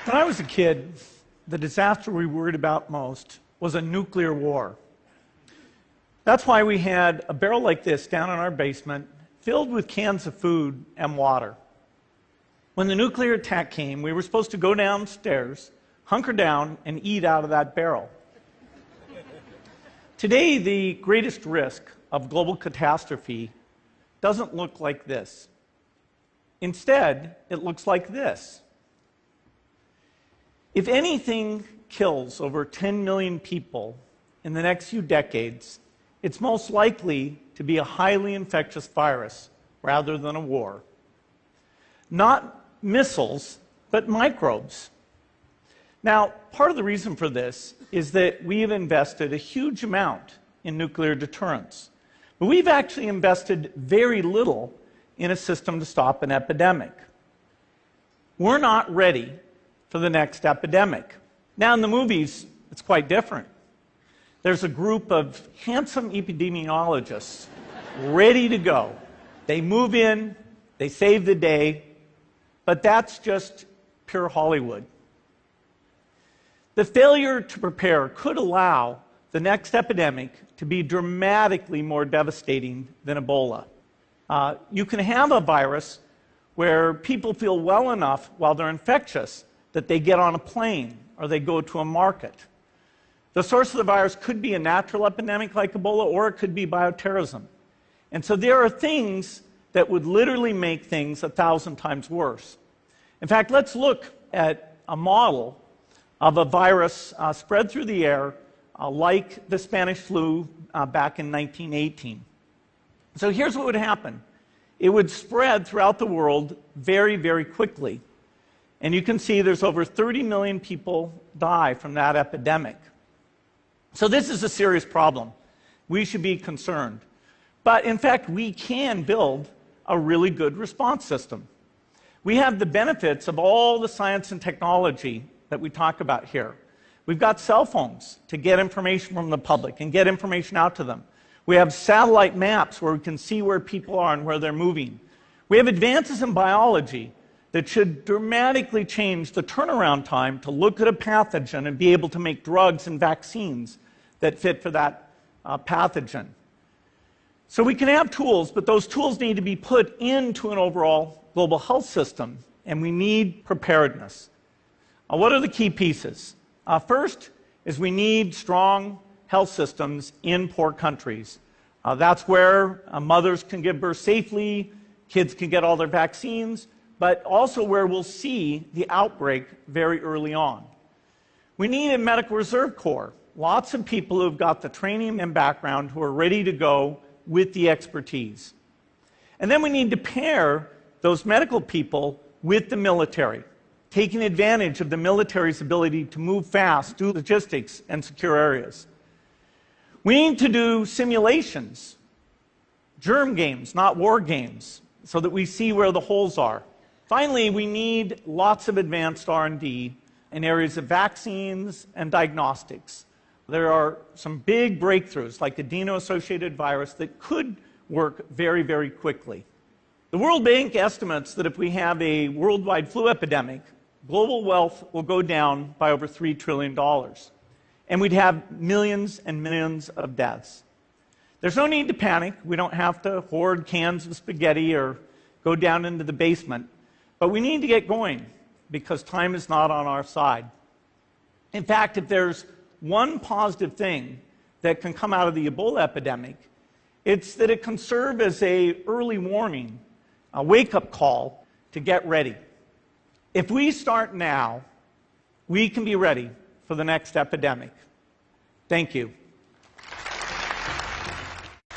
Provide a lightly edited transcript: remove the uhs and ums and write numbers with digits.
When I was a kid, the disaster we worried about most was a nuclear war. That's why we had a barrel like this down in our basement, filled with cans of food and water. When the nuclear attack came, we were supposed to go downstairs, hunker down, and eat out of that barrel. Today, the greatest risk of global catastrophe doesn't look like this. Instead, it looks like this. If anything kills over 10 million people in the next few decades, it's most likely to be a highly infectious virus rather than a war. Not missiles, but microbes. Now, part of the reason for this is that we have invested a huge amount in nuclear deterrence, but we've actually invested very little in a system to stop an epidemic. We're not ready for the next epidemic. Now, in the movies, it's quite different. There's a group of handsome epidemiologists ready to go. They move in, they save the day, but that's just pure Hollywood. The failure to prepare could allow the next epidemic to be dramatically more devastating than Ebola. You can have a virus where people feel well enough while they're infectious that they get on a plane or they go to a market. The source of the virus could be a natural epidemic like Ebola, or it could be bioterrorism. And so there are things that would literally make things 1,000 times worse. In fact, let's look at a model of a virus spread through the air like the Spanish flu back in 1918. So here's what would happen. It would spread throughout the world very, very quickly. And you can see there's over 30 million people die from that epidemic. So this is a serious problem. We should be concerned. But in fact, we can build a really good response system. We have the benefits of all the science and technology that we talk about here. We've got cell phones to get information from the public and get information out to them. We have satellite maps where we can see where people are and where they're moving. We have advances in biology that should dramatically change the turnaround time to look at a pathogen and be able to make drugs and vaccines that fit for that pathogen. So we can have tools, but those tools need to be put into an overall global health system, and we need preparedness. What are the key pieces? First is we need strong health systems in poor countries. That's where mothers can give birth safely, kids can get all their vaccines, but also where we'll see the outbreak very early on. We need a medical reserve corps, lots of people who've got the training and background who are ready to go with the expertise. And then we need to pair those medical people with the military, taking advantage of the military's ability to move fast, do logistics, and secure areas. We need to do simulations, germ games, not war games, so that we see where the holes are. Finally, we need lots of advanced R&D in areas of vaccines and diagnostics. There are some big breakthroughs, like the adeno-associated virus, that could work very, very quickly. The World Bank estimates that if we have a worldwide flu epidemic, global wealth will go down by over $3 trillion. And we'd have millions and millions of deaths. There's no need to panic. We don't have to hoard cans of spaghetti or go down into the basement. But we need to get going, because time is not on our side. In fact, if there's one positive thing that can come out of the Ebola epidemic, it's that it can serve as an early warning, a wake-up call to get ready. If we start now, we can be ready for the next epidemic. Thank you.